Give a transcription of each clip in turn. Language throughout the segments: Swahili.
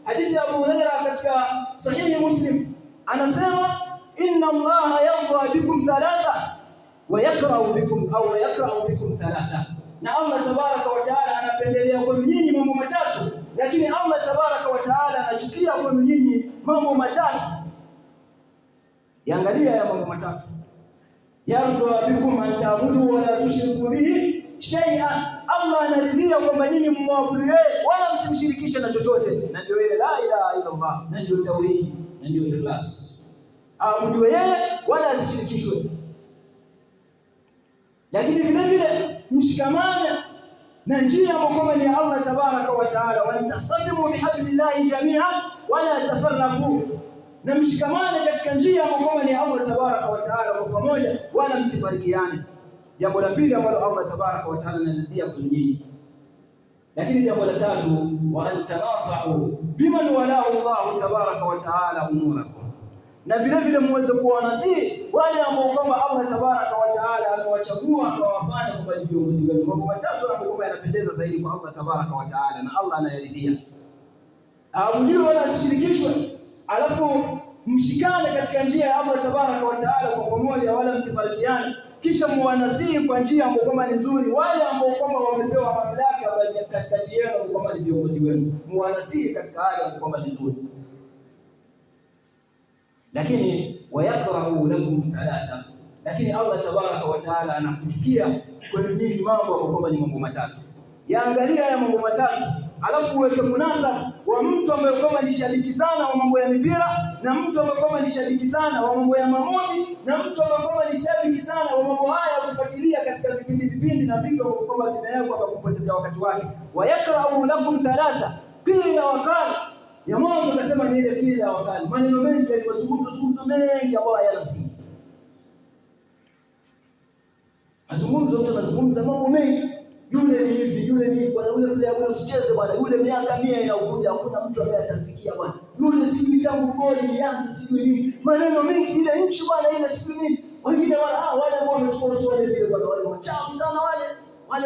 Hadithi ya Abu Hurairah katika sahihi Muslim anasema inna Allaha yarda bikum thalatha wa yakra'u bikum thalatha, na Allah tabaraka wa taala anapendelea kwa nyinyi mambo matatu, lakini Allah tabaraka wa taala anachukia kwa nyinyi mambo matatu. Yaangalia ya mambo matatu. Yarda bikum an ta'budu wa la tushriku bihi shay'an, Allah anaridhia kwamba nyinyi mmwabudu yeye wala msimshirikishe na chochote, na ndio ile la ilaha illa Allah, na ndio tauhid, na ndio ikhlas. Aabudiwe yeye wala asishirikishwe. Lakini vile vile mshikamane na njia ambayo ni Allah tabaraka wa taala, wa taqasimu bihablillahi jami'an wala tafarraqu, na mshikamane katika njia ambayo ni Allah tabaraka wa taala kwa pamoja wala msifarikiane. Jambo la pili ambalo Allah tabaraka wa taala anaridhia kwa nyinyi. Lakini jambo la tatu, wa antanasahu biman walahu Allah tabaraka wa taala umurakum, na vile vile muweze kuwa nasihi wale ambao kwamba Allah tabaraka wa taala amewachagua akawafanya kwamba ni viongozi wenu. Mambo matatu ambayo yanapendeza zaidi kwa Allah tabaraka wa taala na Allah anayaridhia. Aabudiwe wala asishirikishwe, alafu mshikane katika njia ya Allah tabaraka wa taala kwa pamoja wala msifarikiane, kisha muwanasihi kwa njia ambayo kwamba ni nzuri wale ambao kwamba wamepewa mamlaka katikati yenu kwamba ni viongozi wenu, muwanasihi katika hali ambayo kwamba ni nzuri. Lakini wayakrahu lakum thalatha, lakini Allah tabaraka wa taala anakuchukia kwa nyinyi mambo ambayo kwamba ni mambo matatu. Yaangalia ya mambo matatu, alafu uweke munasaba wa mtu ambaye kwamba ni shabiki sana wa mambo ya mipira, na mtu ambaye kwamba ni shabiki sana wa mambo ya mamoni, na mtu ambaye kwamba ni shabiki sana wa mambo haya kufuatilia katika vipindi na vitu ambavyo kwamba vimewekwa kwa kupoteza wakati wake. Wayakrahu lakum thalatha, pili ya wakati ya mwanzo akasema ni ile pili ya wakati, maneno mengi yalizungumzwa mengi ambayo hayana msingi. Azungumza mambo mengi, yule ni hivi, yule ni bwana, yule usicheze bwana, yule miaka 100 inakuja hakuna mtu ambaye atafikia bwana, yule sijui tangu goli ilianza sijui nini, maneno mengi, ile nchi bwana ile sijui nini. Wengine wale ambao wamechukua swali vile bwana, wale wachafu sana wale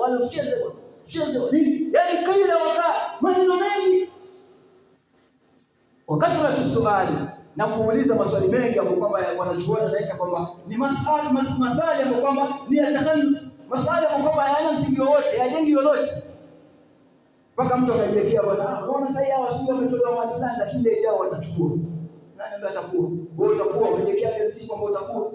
wale usicheze nini, yani kila wakati maneno mengi. Wakati tunaswali na kuuliza maswali mengi ambayo kwamba wanachuona naita kwamba ni maswali ambayo kwamba ni yatakanu, maswali ambayo kwamba hayana msingi wowote, hayajengi lolote, mpaka mtu akajiwekea bwana, unaona sasa hawa sio wametoka mahali fulani, lakini ile yao watachukua. Nani ambaye atakuwa? Wewe utakuwa umejiwekea taratibu ambayo utakuwa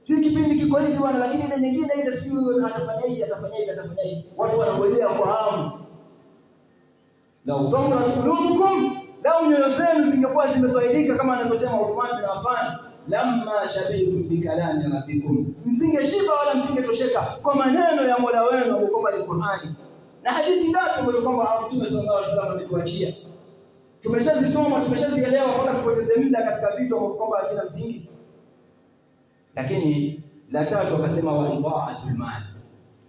si kipindi kiko hivi bwana, lakini ile nyingine ile sio atafanya hivi. Watu wanangojea kwa hamu. Na utongo na sulubukum, lau nyoyo zenu zingekuwa zimetwaidika kama anavyosema Uthman bin Affan, lamma shabitu bikalami rabbikum, msingeshiba wala msingetosheka kwa maneno ya Mola wenu ambao ni Qur'ani. Na hadithi ngapi ambazo kwamba Mtume sallallahu alaihi wasallam ametuachia, tumeshazisoma, tumeshazielewa mpaka tupoteze muda katika vitu ambavyo kwamba havina msingi. Lakini la tatu akasema wa idaatul mal,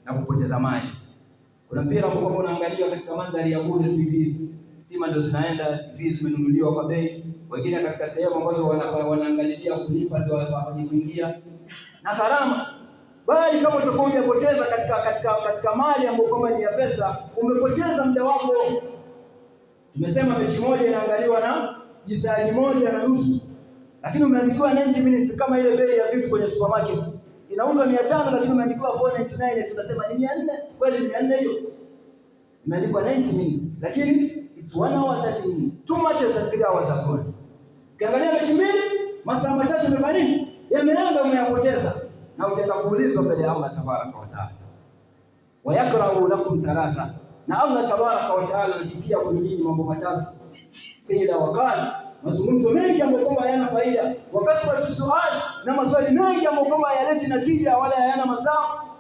na kupoteza mali. Kuna mpira ambao unaangalia katika mandhari ya bure TV, stima ndio zinaenda, TV zimenunuliwa kwa bei, wengine katika sehemu ambazo wanaangalia kulipa ndio wafanye kuingia na gharama. Bali kama utakuwa umepoteza katika mali ambayo kama ni ya pesa, umepoteza muda wako. Tumesema mechi moja inaangaliwa na jisani 1.5, lakini umeandikiwa 90 minutes, kama ile bei ya vitu kwenye supermarket inauzwa 500 lakini umeandikiwa 499, tunasema ni 400. Kweli ni 400 hiyo, imeandikwa 90 minutes lakini it's 1 hour 30 minutes, too much as 3 hours ago. Ukiangalia mechi mbili masaa matatu umefanya nini? Yameenda, umeyapoteza, na utaenda kuulizwa mbele ya Allah tabaraka wa taala. Wayakrahu lakum thalatha, na Allah tabaraka wa taala anachukia kwa nyinyi mambo matatu. Kila wakati mazungumzo mengi ambayo kwamba hayana faida, wakati wa swali na maswali mengi ambayo kwamba hayaleti natija wala hayana mazao.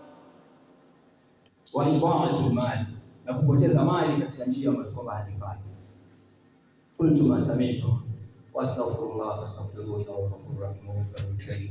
Wa idaatul mali, na kupoteza mali katika njia ambazo kwamba hazifai. Qultu ma sami'tu wastaghfirullah fastaghfiruhu innahu ghafurur rahim.